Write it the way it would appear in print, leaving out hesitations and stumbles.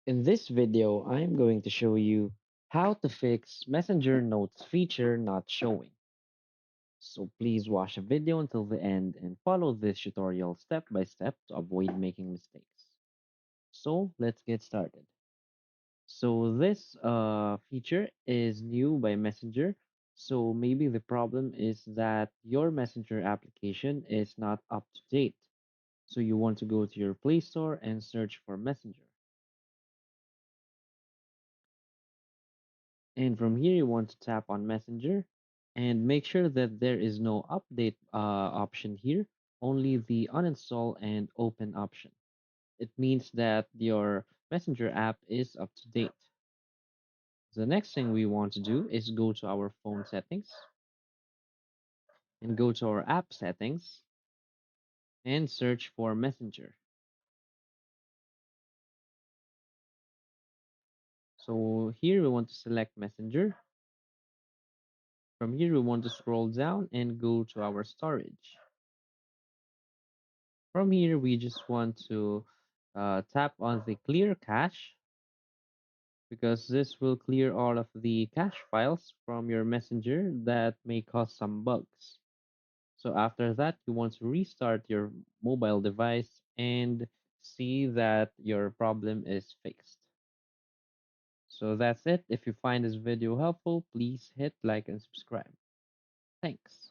In this video, I am going to show you how to fix Messenger Notes feature not showing. So please watch the video until the end and follow this tutorial step by step to avoid making mistakes. So let's get started. So this feature is new by Messenger. So maybe the problem is that your Messenger application is not up to date. So you want to go to your Play Store and search for Messenger. And from here, you want to tap on Messenger and make sure that there is no update option here, only the uninstall and open option. It means that your Messenger app is up to date. The next thing we want to do is go to our phone settings and go to our app settings and search for Messenger. So here we want to select Messenger. From here, we want to scroll down and go to our storage. From here, we just want to tap on the clear cache because this will clear all of the cache files from your messenger that may cause some bugs. So after that, you want to restart your mobile device and see that your problem is fixed. So that's it. If you find this video helpful, please hit like and subscribe. Thanks.